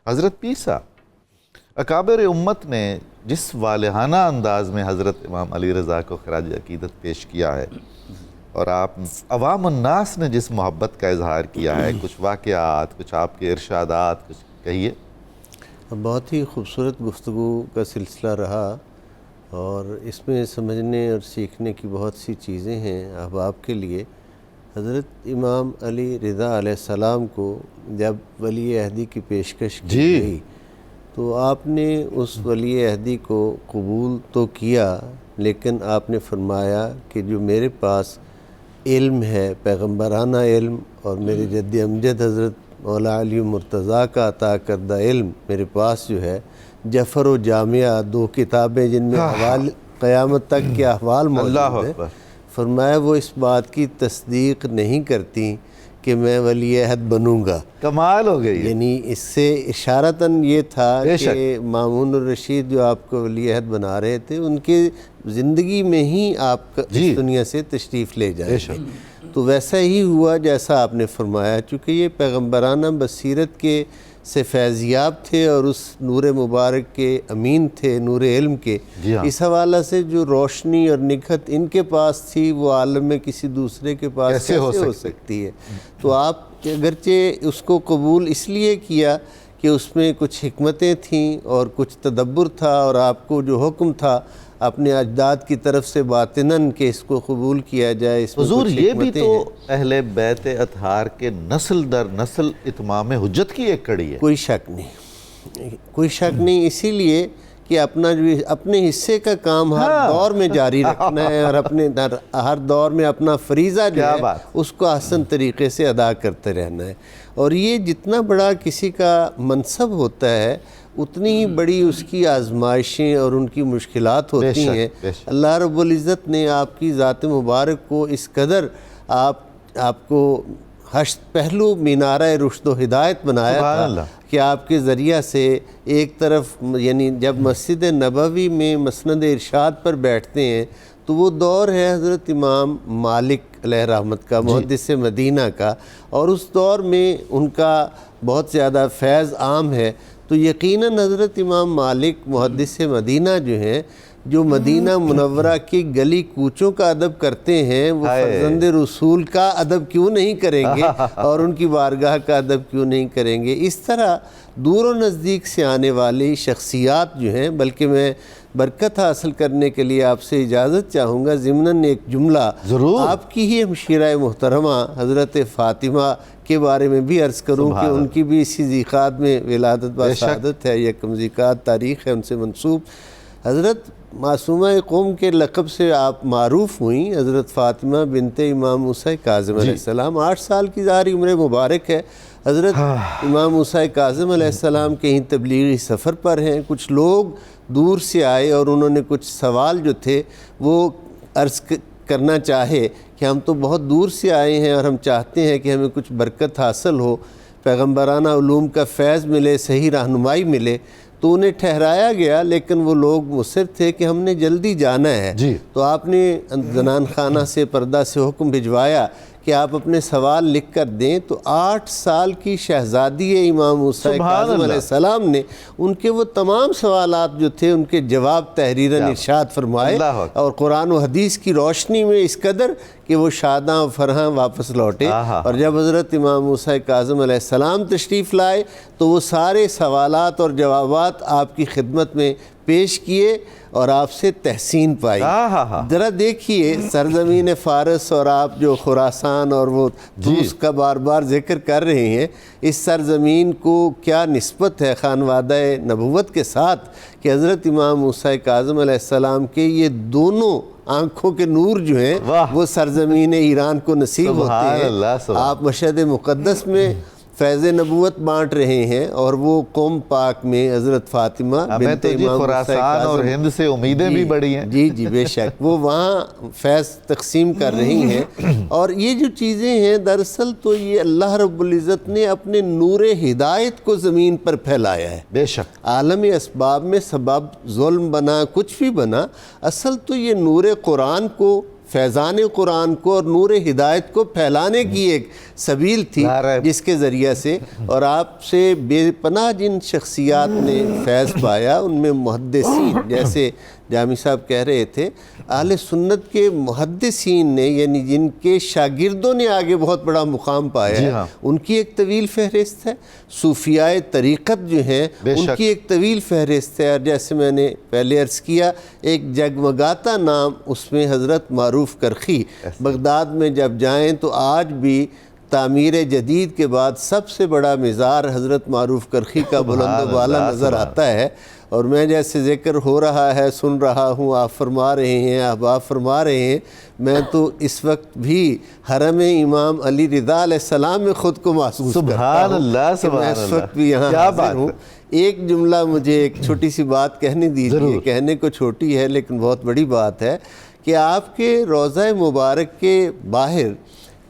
حضرت پیسا اکابر امت نے جس والہانہ انداز میں حضرت امام علی رضا کو خراج عقیدت پیش کیا ہے، اور آپ عوام الناس نے جس محبت کا اظہار کیا ہے، کچھ واقعات، کچھ آپ کے ارشادات، کچھ کہیے۔ بہت ہی خوبصورت گفتگو کا سلسلہ رہا، اور اس میں سمجھنے اور سیکھنے کی بہت سی چیزیں ہیں احباب کے لیے۔ حضرت امام علی رضا علیہ السلام کو جب ولی عہدی کی پیشکش کی گئی تو آپ نے اس ولی عہدی کو قبول تو کیا، لیکن آپ نے فرمایا کہ جو میرے پاس علم ہے، پیغمبرانہ علم، اور میرے جد امجد حضرت مولا علی مرتضیٰ کا عطا کردہ علم میرے پاس جو ہے، جفر و جامعہ، دو کتابیں جن میں احوال قیامت تک کے احوال موجود ہیں، فرمایا وہ اس بات کی تصدیق نہیں کرتی کہ میں ولی عہد بنوں گا۔ کمال ہو گئی۔ یعنی اس سے اشارتاً یہ تھا کہ مامون الرشید جو آپ کو ولی عہد بنا رہے تھے، ان کے زندگی میں ہی آپ اس دنیا سے تشریف لے جائیں گے۔ تو ویسا ہی ہوا جیسا آپ نے فرمایا، چونکہ یہ پیغمبرانہ بصیرت کے سے فیضیاب تھے اور اس نور مبارک کے امین تھے، نور علم کے۔ اس حوالہ سے جو روشنی اور نکھت ان کے پاس تھی، وہ عالم میں کسی دوسرے کے پاس کیسے ہو سکتی ہے؟ تو آپ اگرچہ اس کو قبول اس لیے کیا کہ اس میں کچھ حکمتیں تھیں اور کچھ تدبر تھا، اور آپ کو جو حکم تھا اپنے اجداد کی طرف سے باطناً کہ اس کو قبول کیا جائے، اس میں حضور کچھ یہ بھی حکمتیں تو ہیں۔ اہل بیت اطہار کے نسل در نسل اتمام حجت کی ایک کڑی ہے۔ کوئی شک نہیں، کوئی شک نہیں، اسی لیے کہ اپنے حصے کا کام ہر دور میں جاری رکھنا ہے، اور اپنے ہر دور میں اپنا فریضہ جو ہے اس کو احسن طریقے سے ادا کرتے رہنا ہے۔ اور یہ جتنا بڑا کسی کا منصب ہوتا ہے، اتنی ہی بڑی اس کی آزمائشیں اور ان کی مشکلات ہوتی ہیں۔ اللہ رب العزت نے آپ کی ذات مبارک کو اس قدر آپ کو ہشت پہلو مینارہ رشد و ہدایت بنایا تھا کہ آپ کے ذریعہ سے ایک طرف، یعنی جب مسجد نبوی میں مسند ارشاد پر بیٹھتے ہیں تو وہ دور ہے حضرت امام مالک علیہ رحمت کا، محدث مدینہ کا، اور اس دور میں ان کا بہت زیادہ فیض عام ہے۔ تو یقیناً حضرت امام مالک محدث مدینہ جو ہیں، جو مدینہ منورہ کی گلی کوچوں کا ادب کرتے ہیں، وہ فرزند رسول کا ادب کیوں نہیں کریں گے، اور ان کی بارگاہ کا ادب کیوں نہیں کریں گے؟ اس طرح دور و نزدیک سے آنے والی شخصیات جو ہیں، بلکہ میں برکت حاصل کرنے کے لیے آپ سے اجازت چاہوں گا ضمناً ایک جملہ آپ کی ہی ہمشیرہ محترمہ حضرت فاطمہ کے بارے میں بھی عرض کروں کہ ان کی بھی اسی ذیقات میں ولادت و سعادت ہے، یکم ذیقات تاریخ ہے ان سے منسوب۔ حضرت معصومہ قوم کے لقب سے آپ معروف ہوئیں، حضرت فاطمہ بنت امام موسیٰ کاظم علیہ السلام۔ 8 سال کی ظاہری عمر مبارک ہے۔ حضرت امام موسیٰ کاظم علیہ السلام کہیں تبلیغی سفر پر ہیں، کچھ لوگ دور سے آئے اور انہوں نے کچھ سوال جو تھے وہ عرض کرنا چاہے کہ ہم تو بہت دور سے آئے ہیں اور ہم چاہتے ہیں کہ ہمیں کچھ برکت حاصل ہو، پیغمبرانہ علوم کا فیض ملے، صحیح رہنمائی ملے۔ تو انہیں ٹھہرایا گیا، لیکن وہ لوگ مصر تھے کہ ہم نے جلدی جانا ہے۔ تو آپ نے زنان خانہ سے پردہ سے حکم بھجوایا کہ آپ اپنے سوال لکھ کر دیں۔ تو 8 سال کی شہزادی امام موسیٰ کاظم علیہ السلام نے ان کے وہ تمام سوالات جو تھے ان کے جواب تحریراً ارشاد فرمائے، اور قرآن و حدیث کی روشنی میں اس قدر کہ وہ شاداں و فرحاں واپس لوٹے۔ اور جب حضرت امام موسیٰ کاظم علیہ السلام تشریف لائے تو وہ سارے سوالات اور جوابات آپ کی خدمت میں پیش کیے اور آپ سے تحسین پائی۔ ذرا دیکھیے سرزمین فارس، اور آپ جو خراسان اور وہ طوس کا بار بار ذکر کر رہے ہیں، اس سرزمین کو کیا نسبت ہے خانوادہ نبوت کے ساتھ کہ حضرت امام موسیٰ کاظم علیہ السلام کے یہ دونوں آنکھوں کے نور جو ہیں وہ سرزمین ایران کو نصیب ہوتے ہیں۔ آپ مشہد مقدس میں فیض نبوت بانٹ رہے ہیں، اور وہ قوم پاک میں حضرت فاطمہ بنت امام خراسان اور ہند سے امیدیں بھی بڑی ہیں۔ جی بے شک وہ وہاں فیض تقسیم کر رہی ہیں۔ اور یہ جو چیزیں ہیں دراصل تو یہ اللہ رب العزت نے اپنے نور ہدایت کو زمین پر پھیلایا ہے۔ بے شک عالم اسباب میں سبب ظلم بنا، کچھ بھی بنا، اصل تو یہ نور قرآن کو فیضان قرآن کو اور نور ہدایت کو پھیلانے کی ایک سبیل تھی جس کے ذریعے سے، اور آپ سے بے پناہ جن شخصیات نے فیض پایا ان میں محدثین، جیسے جامی صاحب کہہ رہے تھے، اہل سنت کے محدثین نے، یعنی جن کے شاگردوں نے آگے بہت بڑا مقام پایا ہے، ان کی ایک طویل فہرست ہے۔ صوفیاء طریقت جو ہیں ان کی ایک طویل فہرست ہے، اور جیسے میں نے پہلے عرض کیا ایک جگمگاتا نام اس میں حضرت معروف کرخی، بغداد میں جب جائیں تو آج بھی تعمیر جدید کے بعد سب سے بڑا مزار حضرت معروف کرخی کا بلند و بالا نظر آتا ہے۔ اور میں جیسے ذکر ہو رہا ہے سن رہا ہوں، آپ فرما رہے ہیں، احباب فرما رہے ہیں، میں تو اس وقت بھی حرم امام علی رضا علیہ السلام میں خود کو محسوس کرتا ہوں کہ میں اس وقت بھی یہاں حاضر ہوں۔ ایک جملہ مجھے ایک چھوٹی سی بات کہنے دیجیے، کہنے کو چھوٹی ہے لیکن بہت بڑی بات ہے، کہ آپ کے روضہ مبارک کے باہر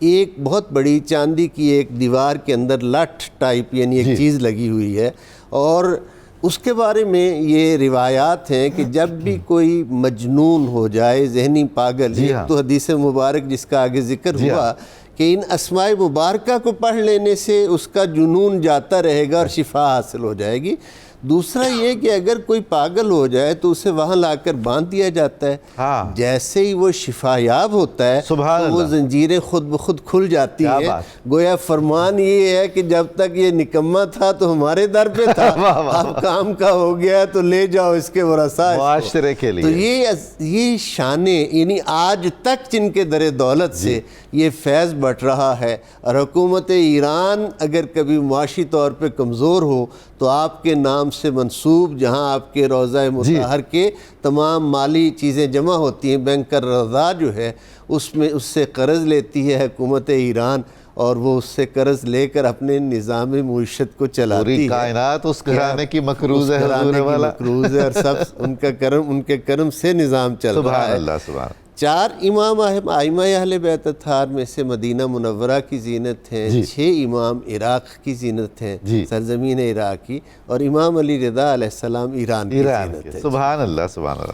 ایک بہت بڑی چاندی کی ایک دیوار کے اندر لٹھ ٹائپ یعنی ایک چیز لگی ہوئی ہے، اور اس کے بارے میں یہ روایات ہیں کہ جب بھی کوئی مجنون ہو جائے، ذہنی پاگل، ایک تو حدیث مبارک جس کا آگے ذکر ہوا کہ ان اسماء مبارکہ کو پڑھ لینے سے اس کا جنون جاتا رہے گا اور شفا حاصل ہو جائے گی۔ دوسرا یہ کہ اگر کوئی پاگل ہو جائے تو اسے وہاں لا کر باندھ دیا جاتا ہے، جیسے ہی وہ شفا یاب ہوتا ہے تو وہ زنجیریں خود بخود کھل جاتی ہیں۔ گویا فرمان یہ ہے کہ جب تک یہ نکمہ تھا تو ہمارے در پہ تھا، اب کام کا ہو گیا تو لے جاؤ اس کے ورثاء معاشرے کے لیے۔ تو یہ شانیں، یعنی آج تک جن کے در دولت سے یہ فیض بٹ رہا ہے، اور حکومت ایران اگر کبھی معاشی طور پہ کمزور ہو تو آپ کے نام سے منسوب جہاں آپ کے روضہ مطہر کے تمام مالی چیزیں جمع ہوتی ہیں، بینک کا روضہ جو ہے اس میں اس سے قرض لیتی ہے حکومت ایران، اور وہ اس سے قرض لے کر اپنے نظام معیشت کو چلاتی ہے۔ پوری کائنات اس گھرانے کی مقروض ہے، حضور والا مقروض ہے، اور سب ان کے کرم سے نظام چل رہا ہے۔ سبحان اللہ، سبحان اللہ۔ 4 امام ائمہ اہل بیت اطہار میں سے مدینہ منورہ کی زینت ہیں، 6 امام عراق کی زینت ہیں، سرزمین عراق کی، اور امام علی رضا علیہ السلام ایران کی زینت ہے۔ سبحان اللہ، سبحان اللہ۔